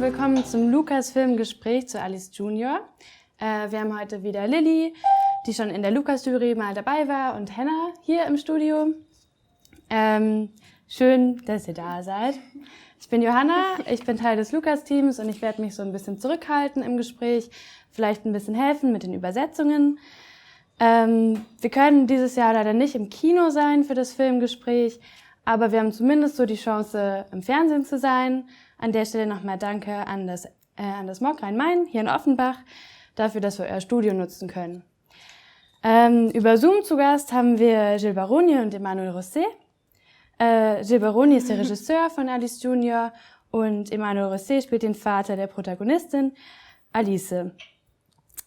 Hallo, willkommen zum LUCAS Filmgespräch zu Als JUNIOR. Wir haben heute wieder Lilli, die schon in der LUCAS-Jury mal dabei war, und Henna hier im Studio. Schön, dass ihr da seid. Ich bin Johanna, ich bin Teil des LUCAS-Teams und ich werde mich so ein bisschen zurückhalten im Gespräch, vielleicht ein bisschen helfen mit den Übersetzungen. Wir können dieses Jahr leider nicht im Kino sein für das Filmgespräch, aber wir haben zumindest so die Chance, im Fernsehen zu sein. An der Stelle nochmal Danke an das MOG Rhein-Main hier in Offenbach dafür, dass wir euer Studio nutzen können. Über Zoom zu Gast haben wir Gil Baroni und Emmanuel Rosset. Gil Baroni ist der Regisseur von Als JUNIOR und Emmanuel Rosset spielt den Vater der Protagonistin, Alice.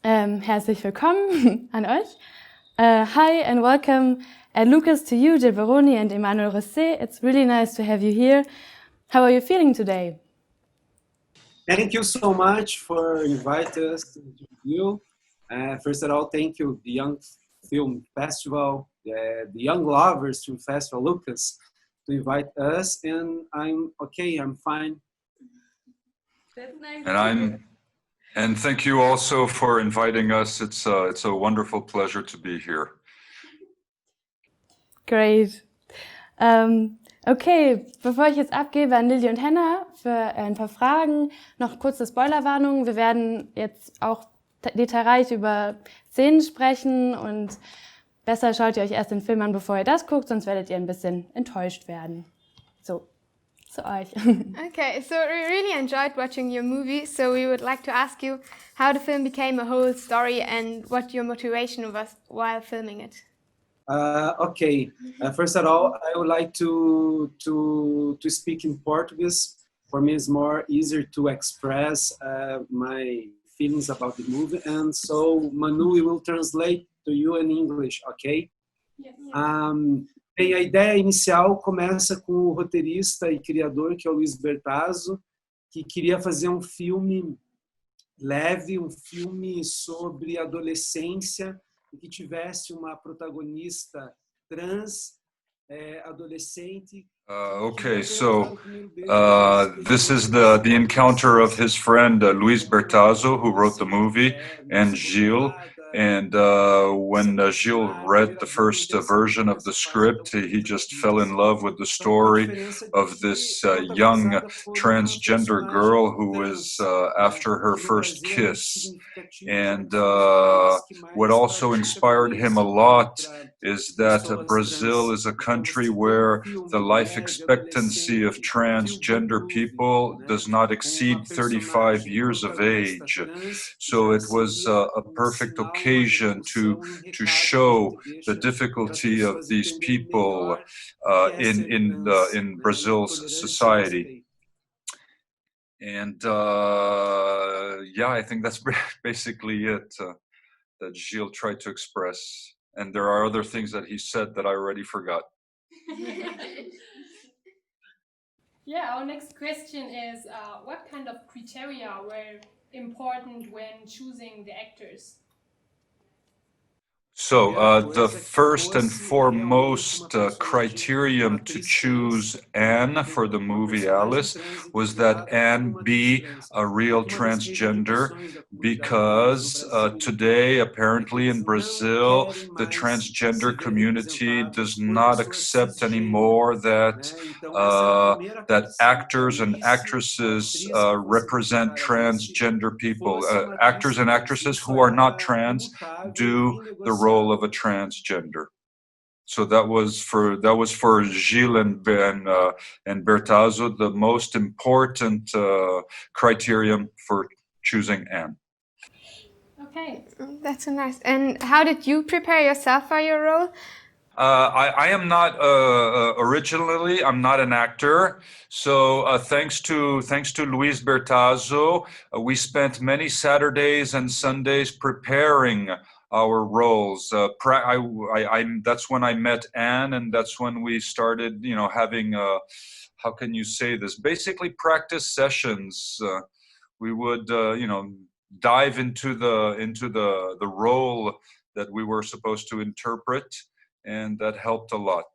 Herzlich willkommen an euch. Hi and welcome at LUCAS to you, Gil Baroni and Emmanuel Rosset. It's really nice to have you here. How are you feeling today? Thank you so much for inviting us to the interview. First of all, thank you, the Young Film Festival, the Young Lovers Film Festival, LUCAS, to invite us. And I'm okay, I'm fine. That's nice. And thank you also for inviting us. It's a wonderful pleasure to be here. Great. Okay, bevor ich jetzt abgebe an Lilli und Henna für ein paar Fragen, noch kurze Spoilerwarnung. Wir werden jetzt auch detailreich über Szenen sprechen und besser schaut ihr euch erst den Film an, bevor ihr das guckt, sonst werdet ihr ein bisschen enttäuscht werden. So, zu euch. Okay, so we really enjoyed watching your movie, so we would like to ask you how the film became a whole story and what your motivation was while filming it. Okay. First of all, I would like to speak in Portuguese. For me, it's more easier to express my feelings about the movie, and so Manu will translate to you in English, okay? Yes. Bem, a ideia inicial começa com o roteirista e criador, que é o Luiz Bertazzo, que queria fazer um filme leve, um filme sobre adolescência, e que tivesse uma protagonista trans, adolescente. Okay, so this is the encounter of his friend Luis Bertazzo, who wrote the movie, and Gil. And when Gil read the first version of the script, he just fell in love with the story of this young transgender girl who is after her first kiss. And what also inspired him a lot is that Brazil is a country where the life expectancy of transgender people does not exceed 35 years of age. So it was a perfect occasion to show the difficulty of these people in Brazil's society. And yeah, I think that's basically it that Gil tried to express. And there are other things that he said that I already forgot. Yeah, our next question is, what kind of criteria were important when choosing the actors? So the first and foremost criterion to choose Anne for the movie Alice was that Anne be a real transgender, because today apparently in Brazil the transgender community does not accept anymore that that actors and actresses represent transgender people. Actors and actresses who are not trans do the role of a transgender. So that was for Gil and Bertazzo the most important criterion for choosing Anne. Okay, that's so nice. And how did you prepare yourself for your role? I am not originally. I'm not an actor. So thanks to Luis Bertazzo, we spent many Saturdays and Sundays preparing our roles. That's when I met Anne, and that's when we started, having how can you say this? Basically, practice sessions. We would, dive into the role that we were supposed to interpret, and that helped a lot.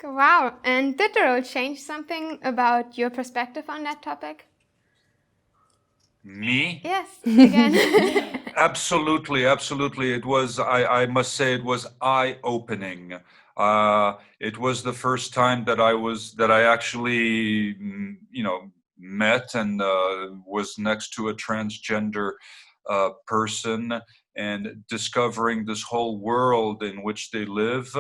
Wow! And did the role change something about your perspective on that topic? Me? Yes, again. Absolutely, absolutely. It was, I must say, it was eye-opening. It was the first time that I actually, met and was next to a transgender person, and discovering this whole world in which they live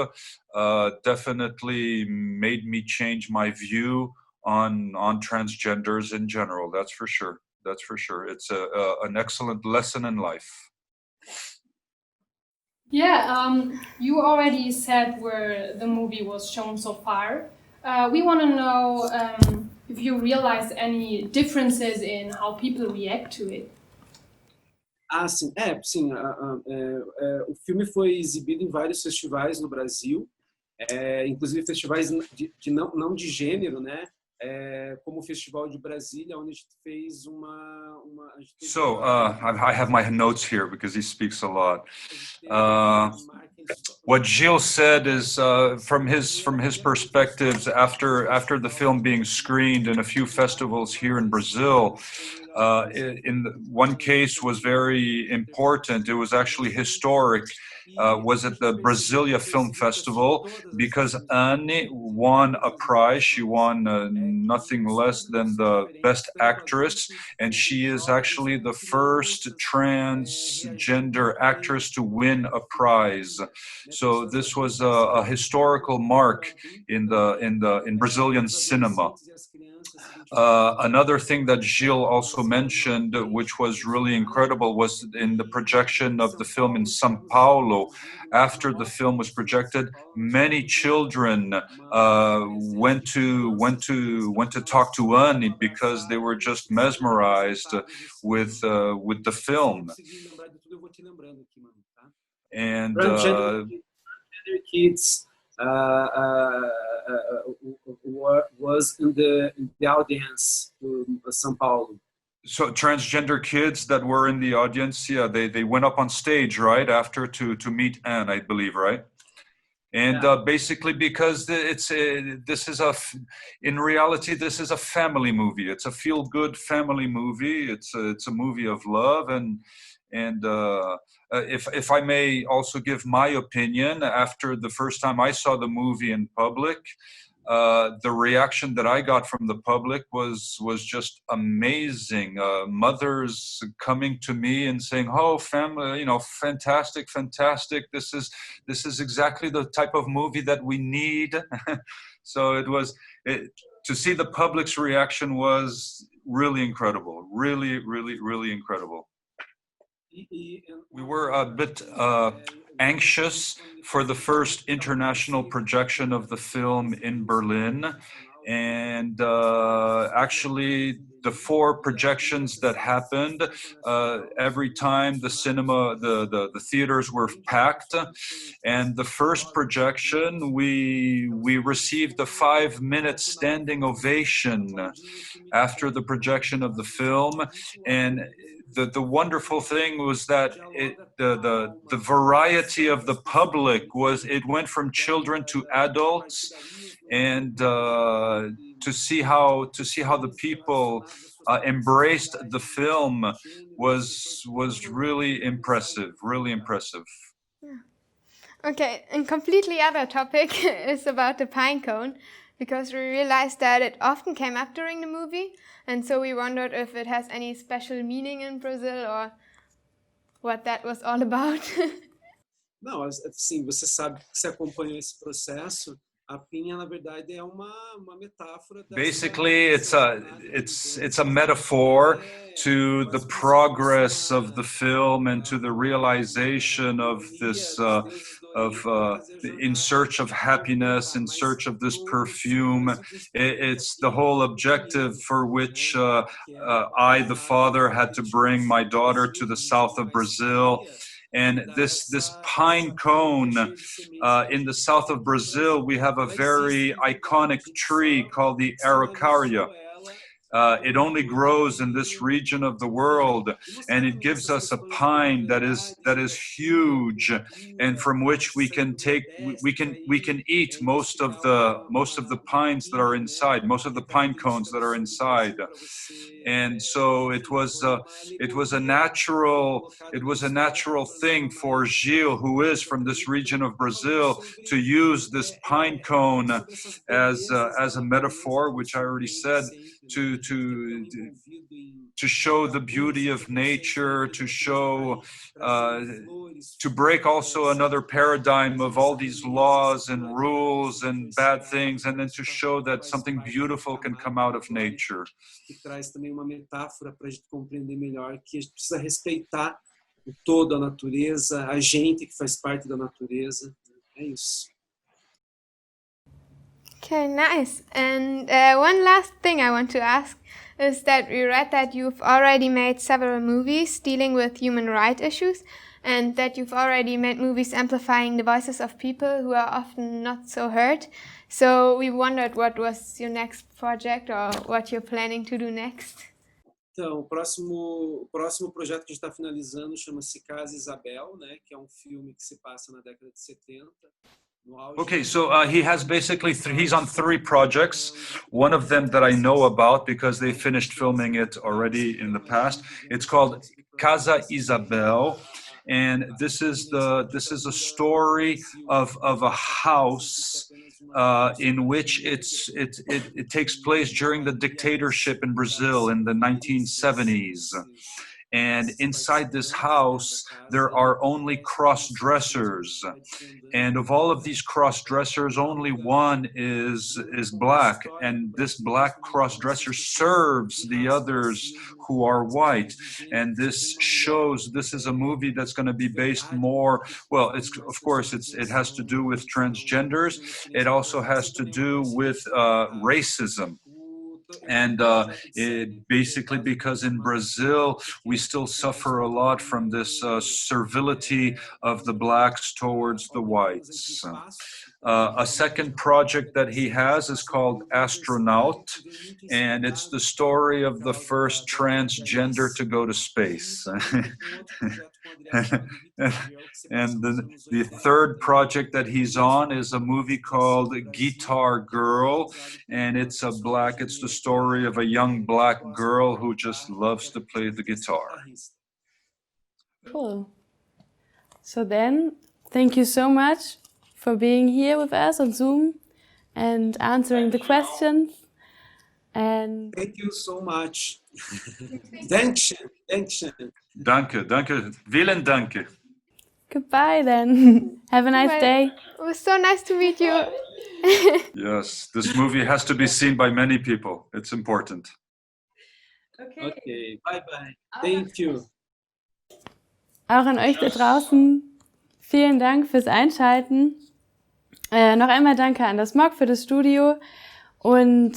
definitely made me change my view on transgenders in general. That's for sure. That's for sure. It's an excellent lesson in life. Yeah, you already said where the movie was shown so far. We want to know if you realize any differences in how people react to it. Ah, sim. Sim. O filme foi exibido em vários festivais no Brasil, inclusive festivais não de gênero, né? Como o Festival de Brasília, onde a gente fez So, I have my notes here because he speaks a lot. What Gil said is, from his perspectives, after the film being screened in a few festivals here in Brazil, one case was very important. It was actually historic. Was at the Brasilia Film Festival, because Anne won a prize. She won nothing less than the Best Actress, and she is actually the first transgender actress to win a prize. So this was a historical mark in Brazilian cinema. Another thing that Gil also mentioned, which was really incredible, was in the projection of the film in São Paulo. After the film was projected, many children went to talk to Annie because they were just mesmerized with the film. And kids was in the audience in São Paulo. So transgender kids that were in the audience, yeah, they went up on stage right after to meet Anne, I believe, right? And basically because in reality, this is a family movie. It's a feel-good family movie. It's a movie of love, and if I may also give my opinion, after the first time I saw the movie in public, the reaction that I got from the public was just amazing. Mothers coming to me and saying, "Oh, family, fantastic, fantastic. This is exactly the type of movie that we need." So to see the public's reaction was really incredible. Really, really, really incredible. We were a bit anxious for the first international projection of the film in Berlin, and actually the 4 projections that happened, every time the theaters were packed, and the first projection we received a 5-minute standing ovation after the projection of the film. And the wonderful thing was that the variety of the public went from children to adults, and to see how the people embraced the film was really impressive, really impressive. Yeah. Okay, and completely other topic is about the pine cone, because we realized that it often came up during the movie, and so we wondered if it has any special meaning in Brazil or what that was all about. Não, assim, você sabe que você acompanhou esse processo. A pinha, na verdade, é uma metáfora. Basically, it's a metaphor to the progress of the film and to the realization of this in search of happiness, in search of this perfume. It's the whole objective for which I, the father, had to bring my daughter to the south of Brazil. And this pine cone, in the south of Brazil, we have a very iconic tree called the araucaria. It only grows in this region of the world, and it gives us a pine that is huge, and from which we can eat most of the pines that are inside, most of the pine cones that are inside. And so it was a natural thing for Gil, who is from this region of Brazil, to use this pine cone as a metaphor, which I already said, to show the beauty of nature, to show, to break also another paradigm of all these laws and rules and bad things, and then to show that something beautiful can come out of nature. Que traz também uma metáfora para a gente compreender melhor que a gente precisa respeitar o todo, a natureza, a gente que faz parte da natureza. É isso. Okay, nice. And one last thing I want to ask is that we read that you've already made several movies dealing with human rights issues, and that you've already made movies amplifying the voices of people who are often not so heard. So we wondered what was your next project or what you're planning to do next. Então, o próximo projeto que a gente está finalizando chama-se Casa Isabel, né, que é um filme que se passa na década de 70. Okay, so he's on 3 projects. One of them that I know about because they finished filming it already in the past. It's called Casa Isabel, and this is a story of a house in which it takes place during the dictatorship in Brazil in the 1970s. And inside this house, there are only cross-dressers. And of all of these cross-dressers, only one is black. And this black cross-dresser serves the others who are white. And this is a movie that's going to be based more, well, it has to do with transgenders. It also has to do with racism. And basically because in Brazil, we still suffer a lot from this servility of the blacks towards the whites. A second project that he has is called Astronaut, and it's the story of the first transgender to go to space. And the third project that he's on is a movie called Guitar Girl, and it's the story of a young black girl who just loves to play the guitar. Cool. So then, thank you so much for being here with us on Zoom and answering the questions. And thank you so much. Dankeschön. Danke. Vielen Dank. Goodbye then. Have a nice day. It was so nice to meet you. Yes, this movie has to be seen by many people. It's important. Okay, bye-bye. Thank you. Auch an euch da draußen, vielen Dank fürs Einschalten. Noch einmal danke an das MOG für das Studio und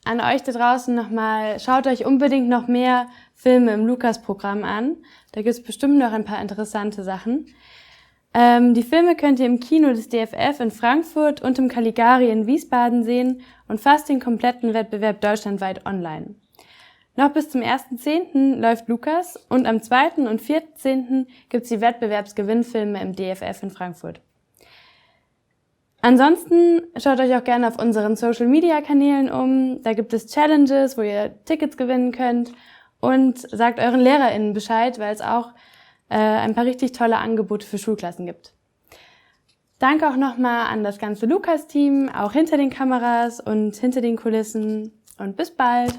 an euch da draußen nochmal, schaut euch unbedingt noch mehr Filme im LUCAS-Programm an. Da gibt es bestimmt noch ein paar interessante Sachen. Die Filme könnt ihr im Kino des DFF in Frankfurt und im Caligari in Wiesbaden sehen und fast den kompletten Wettbewerb deutschlandweit online. Noch bis zum 1.10. läuft LUCAS und am 2. und 4.10. gibt es die Wettbewerbsgewinnfilme im DFF in Frankfurt. Ansonsten schaut euch auch gerne auf unseren Social-Media-Kanälen um. Da gibt es Challenges, wo ihr Tickets gewinnen könnt, und sagt euren LehrerInnen Bescheid, weil es auch ein paar richtig tolle Angebote für Schulklassen gibt. Danke auch nochmal an das ganze LUCAS-Team, auch hinter den Kameras und hinter den Kulissen, und bis bald!